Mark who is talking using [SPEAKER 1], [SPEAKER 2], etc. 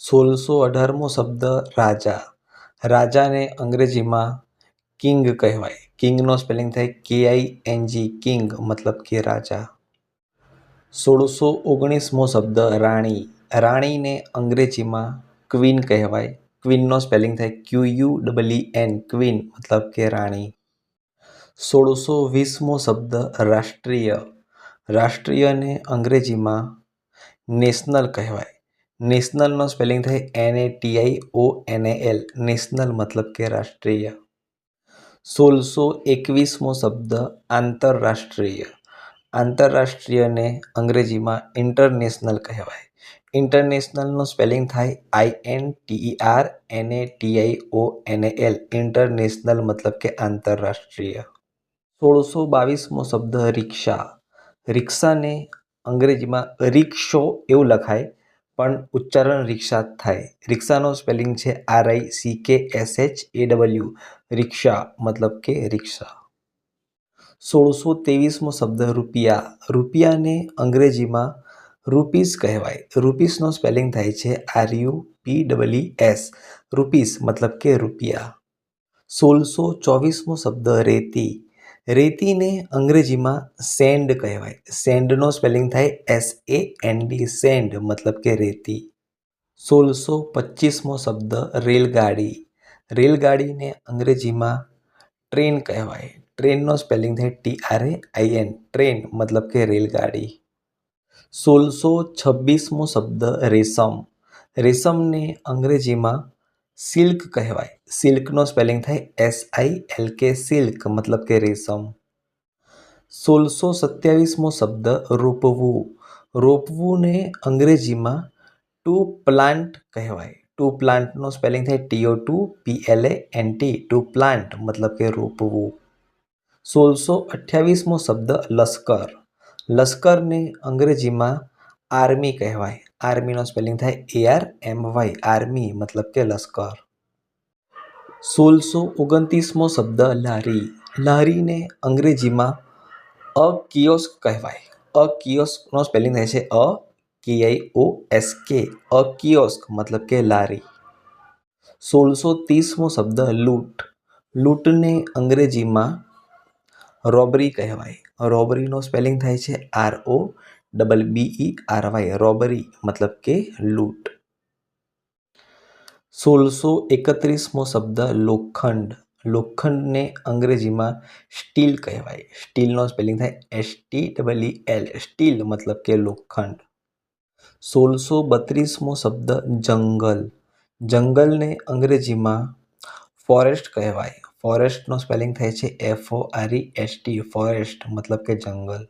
[SPEAKER 1] 1618મો શબ્દ રાજા. રાજાને અંગ્રેજીમાં કિંગ કહેવાય. કિંગનો સ્પેલિંગ થાય KING, કિંગ મતલબ કે રાજા. 1619મો શબ્દ રાણી. રાણીને અંગ્રેજીમાં ક્વીન કહેવાય. ક્વીનનો સ્પેલિંગ થાય QUEEN, ક્વીન મતલબ કે રાણી. 1620મો શબ્દ રાષ્ટ્રીય. રાષ્ટ્રીયને અંગ્રેજીમાં નેશનલ કહેવાય. નેશનલનો સ્પેલિંગ થાય NATIONAL, નેશનલ મતલબ કે રાષ્ટ્રીય. 1621મો શબ્દ આંતરરાષ્ટ્રીય. આંતરરાષ્ટ્રીયને અંગ્રેજીમાં ઇન્ટરનેશનલ કહેવાય. ઇન્ટરનેશનલનો સ્પેલિંગ થાય INTERNATIONAL, ઇન્ટરનેશનલ મતલબ કે આંતરરાષ્ટ્રીય. 1622મો શબ્દ રિક્ષા. રિક્ષાને અંગ્રેજીમાં રિક્ષો એવું લખાય પણ ઉચ્ચારણ રિક્ષા થાય. રિક્ષાનો સ્પેલિંગ છે RICKSHAW, રિક્ષા મતલબ કે રિક્ષા. 1623મો શબ્દ રૂપિયા. રૂપિયાને અંગ્રેજીમાં રૂપીસ કહેવાય. રૂપીસનો સ્પેલિંગ થાય છે RUPEES, રૂપીસ મતલબ કે રૂપિયા. 1624મો શબ્દ રેતી. રેતીને અંગ્રેજીમાં સેન્ડ કહેવાય. સેન્ડનો સ્પેલિંગ થાય SAND, સેન્ડ મતલબ કે રેતી. 1625મો શબ્દ રેલગાડી. રેલગાડીને અંગ્રેજીમાં ટ્રેન કહેવાય. ટ્રેનનો સ્પેલિંગ થાય TRAIN, ટ્રેન મતલબ કે રેલગાડી. 1626મો શબ્દ રેશમ. રેશમને અંગ્રેજીમાં સિલ્ક કહેવાય. સિલ્કનો સ્પેલિંગ થાય SILK, સિલ્ક મતલબ કે રેશમ. 1627મો શબ્દ રોપવું. રોપવુંને અંગ્રેજીમાં ટુ પ્લાન્ટ કહેવાય. ટુ પ્લાન્ટનો સ્પેલિંગ થાય TOPLANT, ટુ પ્લાન્ટ મતલબ કે રોપવું. 1628મો શબ્દ લશ્કર. લશ્કરને અંગ્રેજીમાં આર્મી કહેવાય. આર્મીનો સ્પેલિંગ થાય ARMY, આર્મી મતલબ કે લશ્કર. 1629મો શબ્દ લારી. લારીને અંગ્રેજીમાં અ કિયોસ્ક કહેવાય. અ કિયોસ્કનો સ્પેલિંગ થાય છે KIOSK, અ કિયોસ્ક મતલબ કે લારી. 1630મો શબ્દ લૂંટ. લૂંટને અંગ્રેજીમાં રોબરી કહેવાય. રોબરીનો સ્પેલિંગ થાય છે ROBBERY, રોબરી મતલબ કે લૂંટ. 1631મો શબ્દ લોખંડ. લોખંડને અંગ્રેજીમાં સ્ટીલ કહેવાય. સ્ટીલનો સ્પેલિંગ થાય STEEL, સ્ટીલ મતલબ કે લોખંડ. 1632મો શબ્દ જંગલ. જંગલને અંગ્રેજીમાં ફોરેસ્ટ કહેવાય. ફોરેસ્ટનો સ્પેલિંગ થાય છે FOREST, ફોરેસ્ટ મતલબ કે જંગલ.